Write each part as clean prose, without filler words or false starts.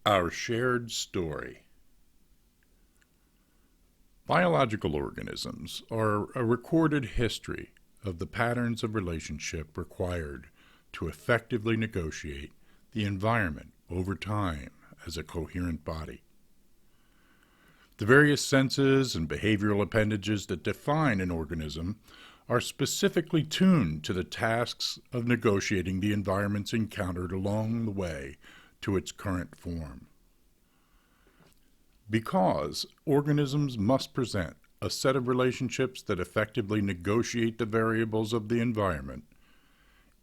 Our shared story. Biological organisms are a recorded history of the patterns of relationship required to effectively negotiate the environment over time as a coherent body. The various senses and behavioral appendages that define an organism are specifically tuned to the tasks of negotiating the environments encountered along the way to its current form. Because organisms must present a set of relationships that effectively negotiate the variables of the environment,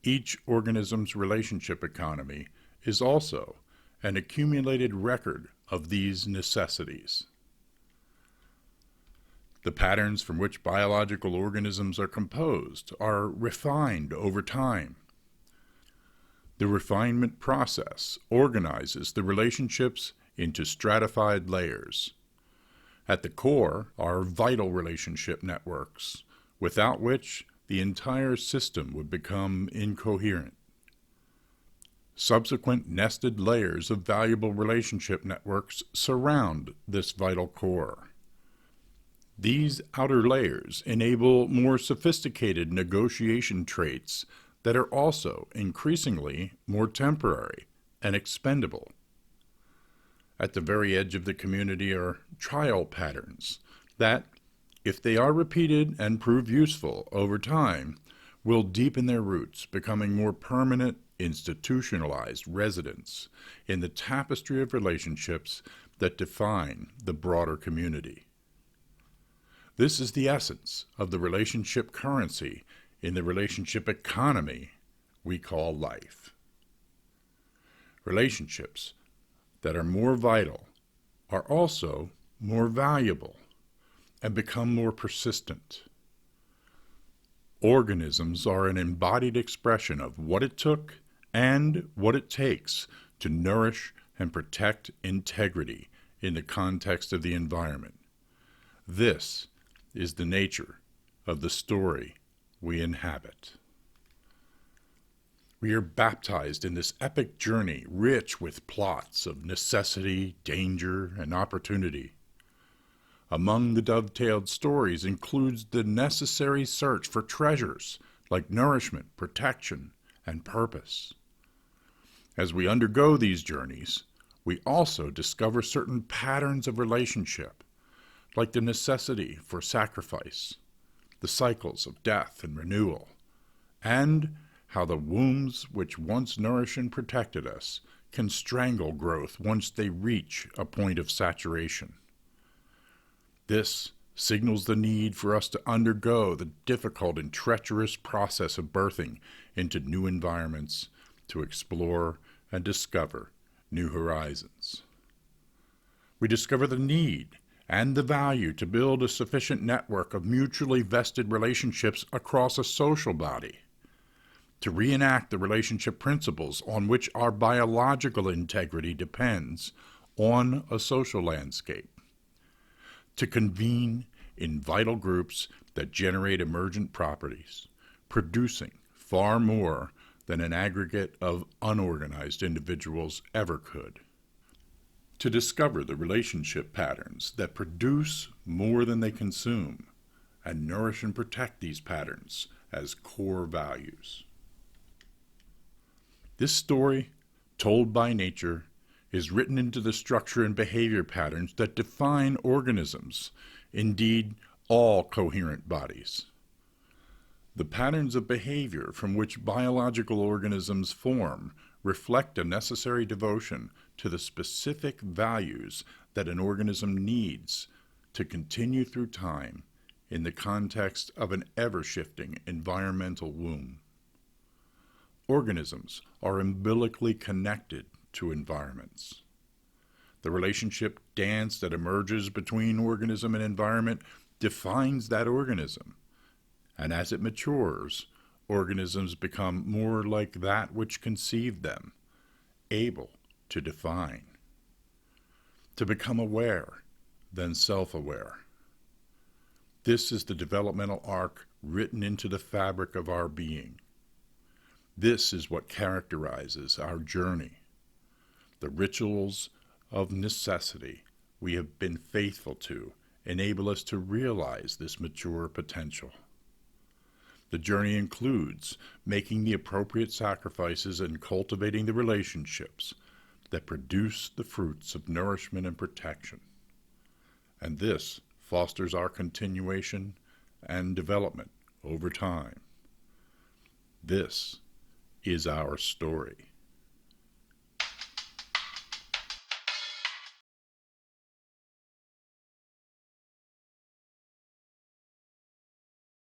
each organism's relationship economy is also an accumulated record of these necessities. The patterns from which biological organisms are composed are refined over time. The refinement process organizes the relationships into stratified layers. At the core are vital relationship networks, without which the entire system would become incoherent. Subsequent nested layers of valuable relationship networks surround this vital core. These outer layers enable more sophisticated negotiation traits that are also increasingly more temporary and expendable. At the very edge of the community are trial patterns that, if they are repeated and prove useful over time, will deepen their roots, becoming more permanent, institutionalized residents in the tapestry of relationships that define the broader community. This is the essence of the relationship currency in the relationship economy we call life. Relationships that are more vital are also more valuable and become more persistent. Organisms are an embodied expression of what it took and what it takes to nourish and protect integrity in the context of the environment. This is the nature of the story we inhabit. We are baptized in this epic journey rich with plots of necessity, danger, and opportunity. Among the dovetailed stories includes the necessary search for treasures like nourishment, protection, and purpose. As we undergo these journeys, we also discover certain patterns of relationship, like the necessity for sacrifice, the cycles of death and renewal, and how the wombs which once nourished and protected us can strangle growth once they reach a point of saturation. This signals the need for us to undergo the difficult and treacherous process of birthing into new environments to explore and discover new horizons. We discover the need and the value to build a sufficient network of mutually vested relationships across a social body, to reenact the relationship principles on which our biological integrity depends on a social landscape, to convene in vital groups that generate emergent properties, producing far more than an aggregate of unorganized individuals ever could, to discover the relationship patterns that produce more than they consume, and nourish and protect these patterns as core values. This story, told by nature, is written into the structure and behavior patterns that define organisms, indeed all coherent bodies. The patterns of behavior from which biological organisms form reflect a necessary devotion to the specific values that an organism needs to continue through time in the context of an ever-shifting environmental womb. Organisms are umbilically connected to environments. The relationship dance that emerges between organism and environment defines that organism, and as it matures, organisms become more like that which conceived them, able to define, to become aware than self-aware. This is the developmental arc written into the fabric of our being. This is what characterizes our journey. The rituals of necessity we have been faithful to enable us to realize this mature potential. The journey includes making the appropriate sacrifices and cultivating the relationships that produce the fruits of nourishment and protection. And this fosters our continuation and development over time. This is our story.